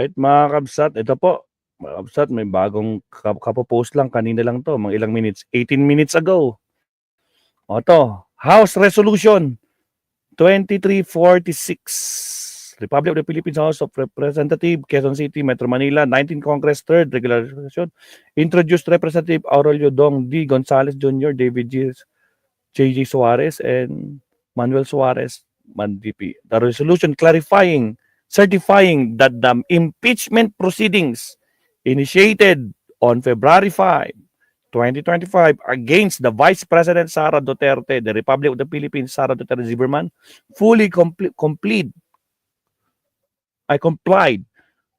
Alright mga kabsat, ito po. Mga kabsat, may bagong kapopost lang, kanina lang to, mga ilang minutes, 18 minutes ago. O to, House Resolution 2346. Republic of the Philippines House of Representatives, Quezon City, Metro Manila, 19th Congress, 3rd Regular Session. Introduced Representative Aurelio Dong D. Gonzales Jr., David J.J. Suarez, and Manuel Suarez Mandipi. The resolution certifying that the impeachment proceedings initiated on February 5, 2025 against the Vice President Sara Duterte, the Republic of the Philippines, Sara Duterte Zimmerman, fully complied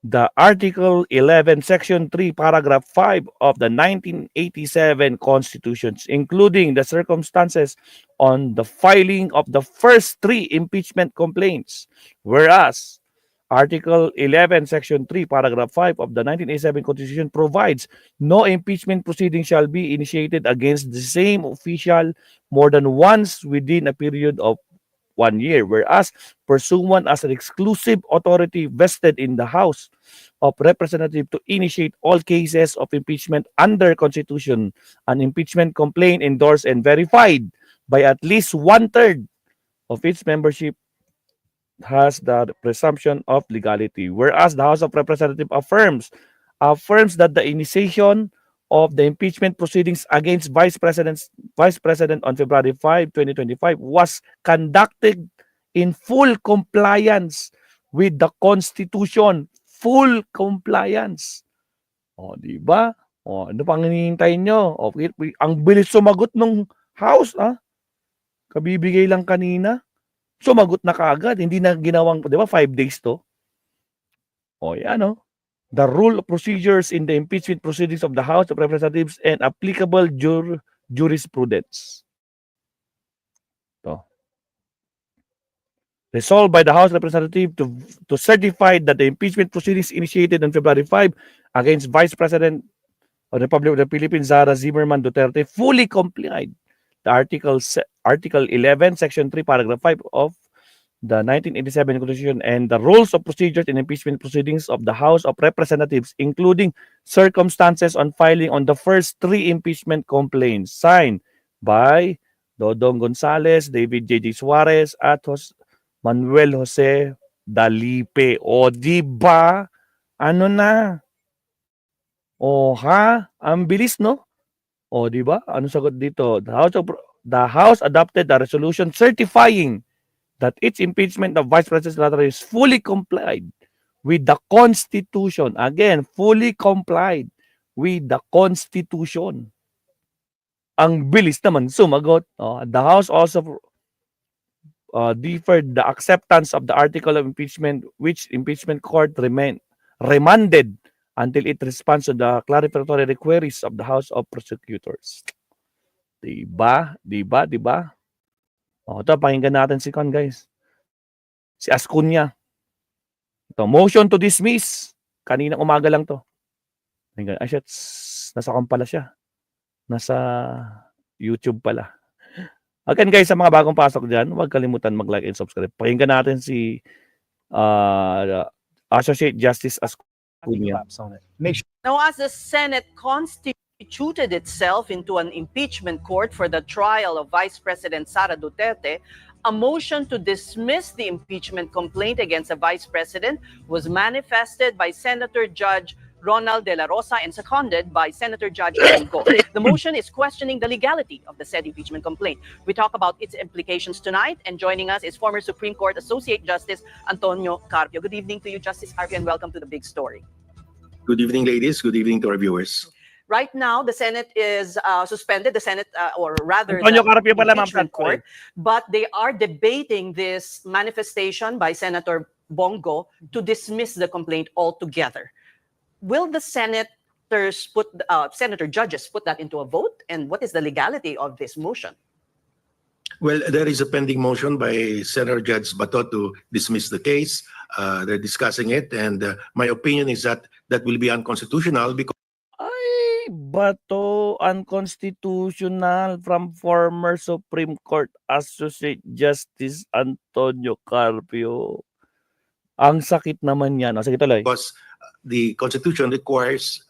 the Article 11, Section 3, Paragraph 5 of the 1987 Constitution, including the circumstances on the filing of the first 3 impeachment complaints. Whereas Article 11, Section 3, Paragraph 5 of the 1987 Constitution provides no impeachment proceeding shall be initiated against the same official more than once within a period of 1 year, whereas pursuant as an exclusive authority vested in the House of Representatives to initiate all cases of impeachment under Constitution, an impeachment complaint endorsed and verified by at least 1/3 of its membership has the presumption of legality. Whereas the House of Representatives affirms that the initiation of the impeachment proceedings against Vice President on February 5, 2025 was conducted in full compliance with the Constitution. Full compliance. O, di ba? O, ano pang hinihintay nyo? O, ang bilis sumagot ng House, ah. Kabibigay lang kanina. Sumagot na kaagad. Hindi na ginawang, di ba, 5 days to? O, yan, o. The rule of procedures in the impeachment proceedings of the House of Representatives and applicable jurisprudence. So, resolved by the House of Representatives to certify that the impeachment proceedings initiated on February 5 against Vice President of the Republic of the Philippines, Sara Zimmerman Duterte, fully complied the Article 11, Section 3, Paragraph 5 of the 1987 Constitution and the rules of procedures in impeachment proceedings of the House of Representatives, including circumstances on filing on the first 3 impeachment complaints, signed by Dodong Gonzales, David J.J. Suarez, at Manuel Jose Dalipe. O, di ba? Ano na? O, ha? Ang bilis, no? O, di ba? Ano sagot dito? The House adopted a resolution certifying that its impeachment of Vice President is fully complied with the Constitution. Again, fully complied with the Constitution. Ang bilis naman sumagot. The House also deferred the acceptance of the article of impeachment, which impeachment court remanded until it responds to the clarificatory queries of the House of Prosecutors. Diba? Diba? Diba? Ito, pakinggan natin si Con, guys. Si Ascunya. Ito, motion to dismiss. Kanina umaga lang to. Ay, shit. Nasa kom pala siya. Nasa YouTube pala. Again, guys, sa mga bagong pasok dyan, huwag kalimutan mag-like and subscribe. Pakinggan natin si Associate Justice Ascunya. Now, as the Senate constituted itself into an impeachment court for the trial of Vice President Sara Duterte, a motion to dismiss the impeachment complaint against the Vice President was manifested by Senator Judge Ronald De La Rosa and seconded by Senator Judge Bongo. The motion is questioning the legality of the said impeachment complaint. We talk about its implications tonight, and joining us is former Supreme Court Associate Justice Antonio Carpio. Good evening to you, Justice Carpio, and welcome to The Big Story. Good evening, ladies. Good evening to our viewers. Right now, the Senate is suspended, the Senate, or rather, Antonio the Carpio pala, impeachment ma'am. court, but they are debating this manifestation by Senator Bongo to dismiss the complaint altogether. Will the senators senator judges put that into a vote? And what is the legality of this motion? Well, there is a pending motion by Senator Judge Bato to dismiss the case. They're discussing it, and my opinion is that that will be unconstitutional because Ay, Bato, unconstitutional from former Supreme Court Associate Justice Antonio Carpio. Ang sakit naman yan. Sige, tuloy. the Constitution requires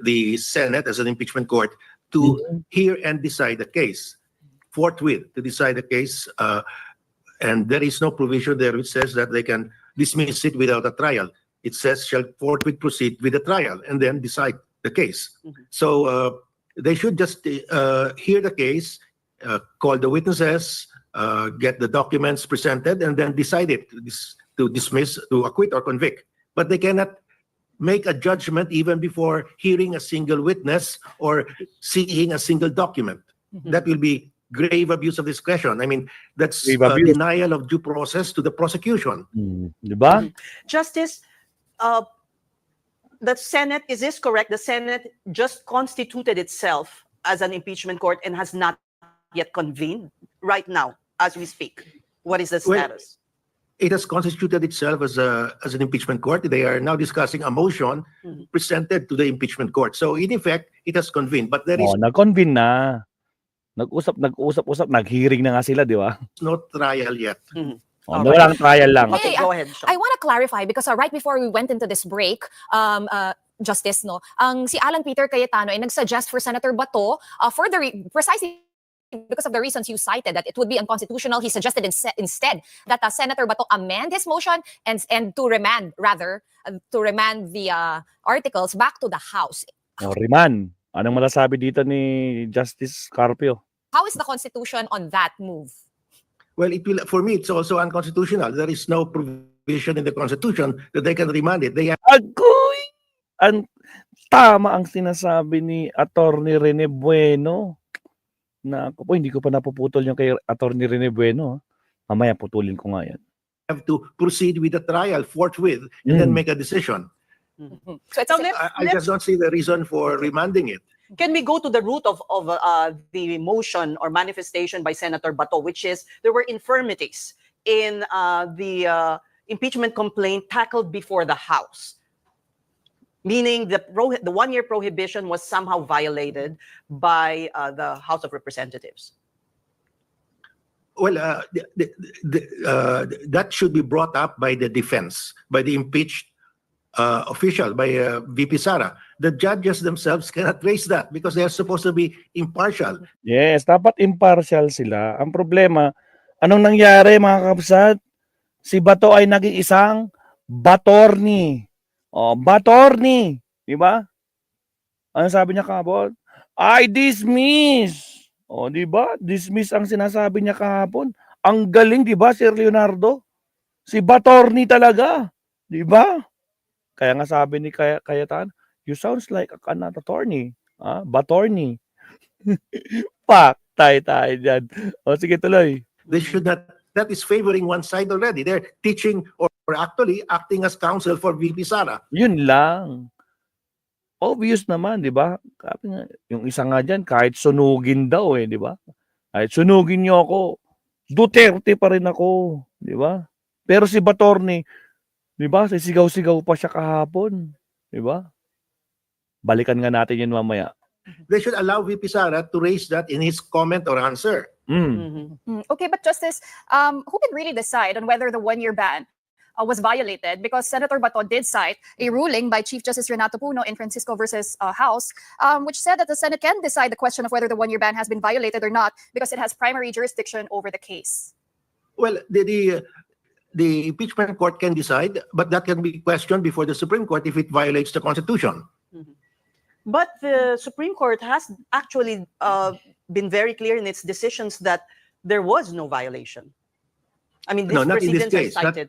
the Senate as an impeachment court to hear and decide the case forthwith, to decide the case, and there is no provision there which says that they can dismiss it without a trial. It says shall forthwith proceed with the trial and then decide the case. So they should just hear the case, call the witnesses, get the documents presented, and then decide it to dismiss, to acquit, or convict. But they cannot make a judgment even before hearing a single witness or seeing a single document. That will be grave abuse of discretion. I mean, that's Grave abuse. denial of due process to the prosecution. Di ba? Justice, the Senate, is this correct? The Senate just constituted itself as an impeachment court and has not yet convened right now as we speak. What is the Well, status? It has constituted itself as an impeachment court. They are now discussing a motion presented to the impeachment court. So in effect, it has convened, but there is Oh, nag-convene na. Nag-usap, nag-hearing na nga sila, di ba? no trial yet. Oh, walang trial lang. Okay, Hey, go ahead, Sean. I want to clarify because right before we went into this break, Justice, no, si Alan Peter Cayetano ay nagsuggest for Senator Bato for precisely because of the reasons you cited that it would be unconstitutional. He suggested instead that Senator Bato amend his motion and to remand the articles back to the House. Oh, Riman, anong masasabi dito ni Justice Carpio? How is the Constitution on that move? Well, it will. For me, it's also unconstitutional. There is no provision in the Constitution that they can remand it. They have Agoy! Tama ang sinasabi ni Attorney Rene Bueno. Na ako po, hindi ko pa napuputol yung kay Attorney Rene Bueno. Mamaya putulin ko nga yan. to proceed with the trial forthwith and then make a decision. So it's Now, I just don't see the reason for remanding it. Can we go to the root of the motion or manifestation by Senator Bato, which is there were infirmities in the impeachment complaint tackled before the House, meaning the one-year prohibition was somehow violated by the House of Representatives? Well, that should be brought up by the defense, by the impeached official, by VP Sara. The judges themselves cannot raise that because they are supposed to be impartial. Yes, dapat impartial sila. Ang problema, anong nangyari mga kapsat? Si Bato ay naging isang batorni. Oh, batorni. Di ba? Ano sabi niya kahapon? I dismiss. O, di ba? Dismiss ang sinasabi niya kahapon. Ang galing, di ba, Sir Leonardo? Si Batorni talaga. Di ba? Kaya nga sabi ni Cayetano, you sounds like an attorney. Batorni. Pak, tayo dyan. O, sige, tuloy. They should not. That is favoring one side already. They're teaching or actually acting as counsel for VP Sara. Yun lang. Obvious naman, di ba? Yung isa nga dyan, kahit sunugin daw di ba? Kahit sunugin niyo ako, Duterte pa rin ako, di ba? Pero si Batorni, di ba? Sisigaw-sigaw pa siya kahapon, di ba? Balikan nga natin yun mamaya. They should allow VP Sara to raise that in his comment or answer. Okay, but Justice, who can really decide on whether the one-year ban was violated? Because Senator Bato did cite a ruling by Chief Justice Renato Puno in Francisco versus House, which said that the Senate can decide the question of whether the one-year ban has been violated or not because it has primary jurisdiction over the case. Well, the impeachment court can decide, but that can be questioned before the Supreme Court if it violates the Constitution. But the Supreme Court has actually been very clear in its decisions that there was no violation. I mean, these No, not in this precedents are case. cited.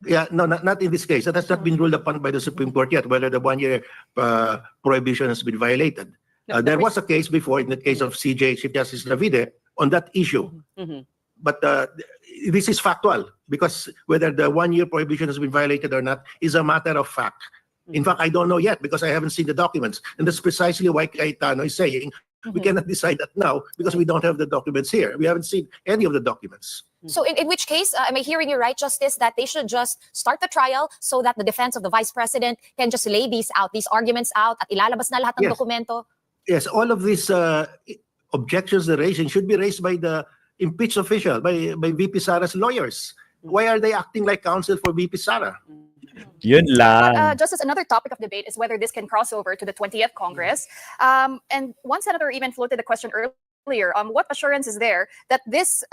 Yeah, no, not in this case. That has not been ruled upon by the Supreme Court yet, whether the one-year prohibition has been violated. No, There was a case before, in the case of CJ, Chief Justice Navide, on that issue. But this is factual, because whether the one-year prohibition has been violated or not is a matter of fact. In fact, I don't know yet because I haven't seen the documents. And that's precisely why Cayetano is saying we cannot decide that now because we don't have the documents here. We haven't seen any of the documents. So in which case, am I hearing you right, Justice, that they should just start the trial so that the defense of the Vice President can just lay these arguments out at ilalabas na lahat ng Yes. dokumento? Yes, all of these objections they're raising should be raised by the impeached official, by VP Sara's lawyers. Why are they acting like counsel for VP Sara? Yun But lang. just as another topic of debate is whether this can cross over to the 20th Congress. And one senator even floated the question earlier, what assurance is there that this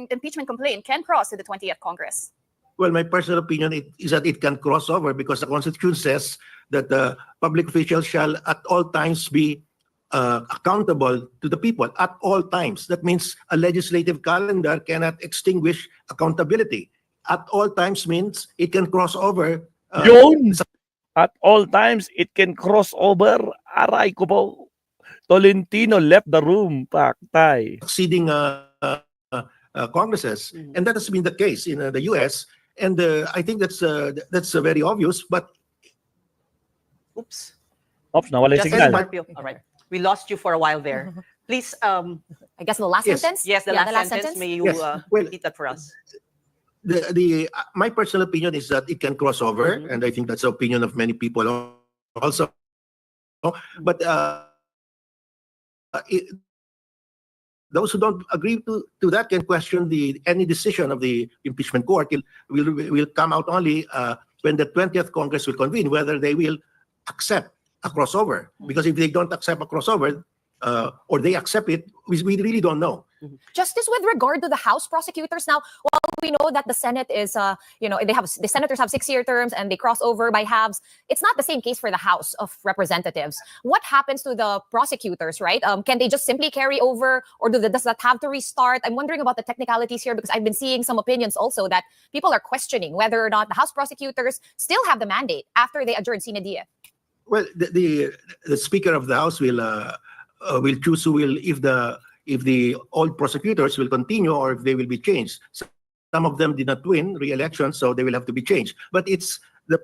impeachment complaint can cross to the 20th Congress? Well, my personal opinion is that it can cross over because the Constitution says that the public officials shall at all times be accountable to the people at all times. That means a legislative calendar cannot extinguish accountability. At all times means it can cross over. Yun! At all times, it can cross over. Aray ko po. Tolentino left the room. Paktay. Succeeding Congresses, Mhm. and that has been the case in the U.S. And I think that's very obvious. But Oops. Oops, nawala yung Justice signal. Carpio. All right. We lost you for a while there. Please, I guess the last Yes. sentence? yes, the Yeah, last sentence. May you Yes. Well, repeat that for us? my personal opinion is that it can cross over, Mhm. and I think that's the opinion of many people also. But those who don't agree to that can question any decision of the impeachment court. Will come out only when the 20th Congress will convene, whether they will accept a crossover. Because if they don't accept a crossover, or they accept it, we really don't know. Justice, with regard to the House prosecutors, now, while we know that the Senate is, the senators have 6-year terms and they cross over by halves. It's not the same case for the House of Representatives. What happens to the prosecutors, right? Can they just simply carry over, or does that have to restart? I'm wondering about the technicalities here because I've been seeing some opinions also that people are questioning whether or not the House prosecutors still have the mandate after they adjourn sine die. Well, the Speaker of the House will choose who will, if the old prosecutors will continue or if they will be changed. Some of them did not win re-election, so they will have to be changed. But it's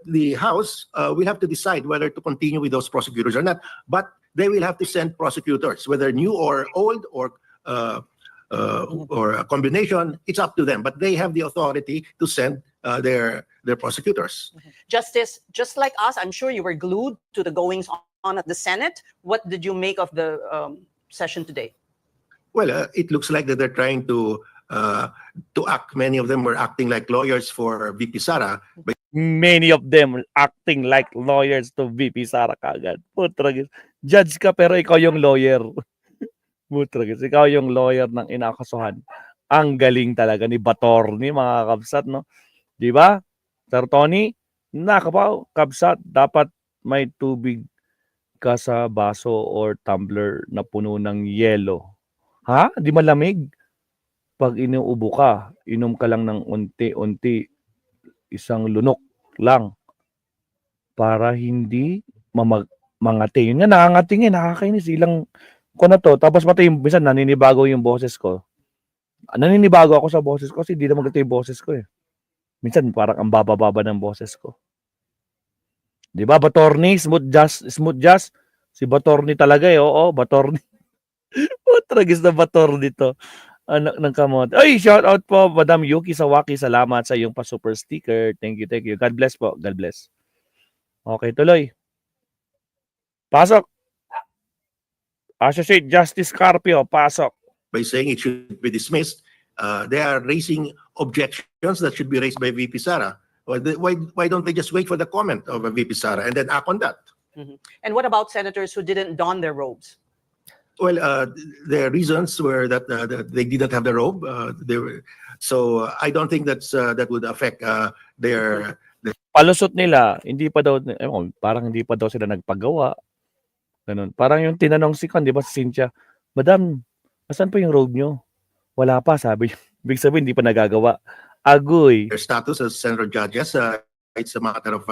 the House will have to decide whether to continue with those prosecutors or not. But they will have to send prosecutors, whether new or old or a combination. It's up to them. But they have the authority to send their prosecutors. Justice, just like us, I'm sure you were glued to the goings on at the Senate. What did you make of the session today? Well, it looks like that they're trying to act. Many of them were acting like lawyers for VP Sara. But Many of them acting like lawyers to VP Sara kagad. Putragis. Judge ka pero ikaw yung lawyer. Putragis. Ikaw yung lawyer ng inakasuhan. Ang galing talaga ni Batorni, mga kabsat, no? Di ba? Sir Tony, nakapaw, kabsat, dapat may tubig ka sa baso or tumbler na puno ng yelo. Ha? Di malamig? Pag inuubo ka, inom ka lang ng unti-unti, isang lunok lang para hindi mangati. Yun nga, nakangatingin, nakakainis. Ilang ko na to. Tapos pati yung minsan naninibago yung boses ko. Naninibago ako sa boses ko kasi hindi na maganda yung boses ko eh. Minsan parang ang baba-baba ng boses ko. Di ba, Batorni? Smooth jazz. Si Batorni talaga eh. Oo, Batorni. Tragis na Batorni to. Anak ng kamot. Ay, shout out po, Madam Yuki Sawaki. Salamat sa iyong pa-super sticker. Thank you. God bless po. God bless. Okay, tuloy. Pasok. Associate Justice Carpio, pasok. by saying it should be dismissed, they are raising objections that should be raised by VP Sara. Why don't they just wait for the comment of VP Sara and then act on that? And what about senators who didn't don their robes? Well, their reasons were that they didn't have the robe. So I don't think that would affect their. Palusot nila, hindi pa daw, parang hindi pa daw sila nagpagawa. Ganun. Parang yung tinanong si Con, di ba, si Cynthia, Madam, asan pa yung robe nyo? Wala pa, sabi. Big sabihin, hindi pa nagagawa. Agoy. Their status as senator judges. It's a matter of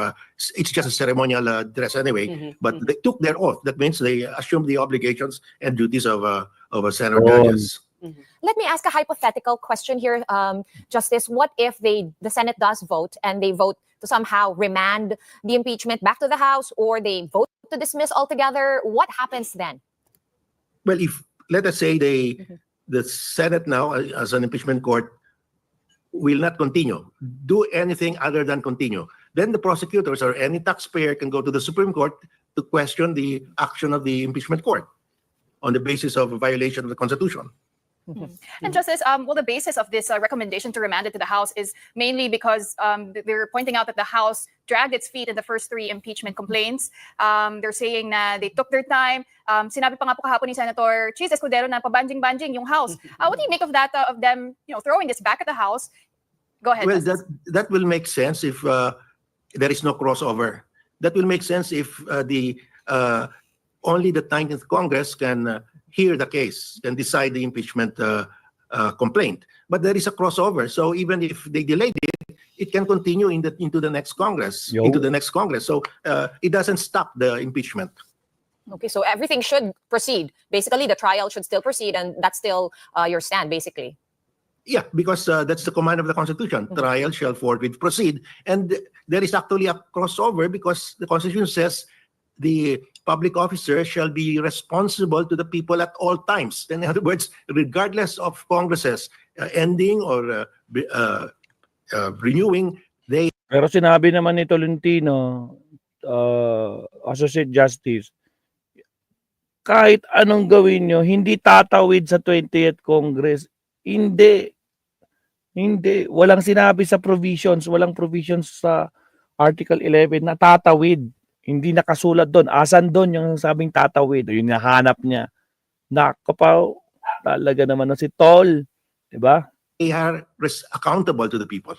it's just a ceremonial dress anyway. But they took their oath. That means they assumed the obligations and duties of a senator judges. Let me ask a hypothetical question here, Justice. What if the Senate does vote and they vote to somehow remand the impeachment back to the House, or they vote to dismiss altogether? What happens then? Well, if let us say the Senate now as an impeachment court will not continue, do anything other than continue, then the prosecutors or any taxpayer can go to the Supreme Court to question the action of the impeachment court on the basis of a violation of the Constitution. And Justice, well, the basis of this recommendation to remand it to the House is mainly because they're pointing out that the House dragged its feet in the first 3 impeachment complaints. They're saying na they took their time. Sinabi pa nga po kahapon ni Senator Cheese Escudero na pabanjing-banjing yung House. What do you make of that, of them throwing this back at the House? Go ahead, Well, Justice. that will make sense if there is no crossover. That will make sense if only the 19th Congress can hear the case, can decide the impeachment complaint. But there is a crossover, so even if they delayed it, it can continue into the next Congress, Yo. into the next Congress. So it doesn't stop the impeachment. Okay, so everything should proceed. Basically, the trial should still proceed, and that's still your stand, basically. Yeah, because that's the command of the Constitution. Trial shall forthwith proceed. And there is actually a crossover because the Constitution says the public officer shall be responsible to the people at all times. In other words, regardless of Congresses ending or renewing, they Pero sinabi naman ni Tolentino, Associate Justice, kahit anong gawin nyo, hindi tatawid sa 20th Congress. Hindi. Walang sinabi sa provisions, walang provisions sa Article 11 na tatawid. Hindi nakasulat doon. Asan doon yung sabing tatawid? Yung nahanap niya. Nakapaw, talaga naman na si Tol. Diba? are accountable to the people.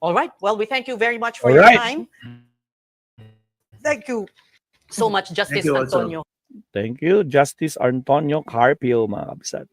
All right. Well, we thank you very much for All your right. time. Thank you so much, Justice you also. Antonio. Thank you, Justice Antonio Carpio, mga kabisat.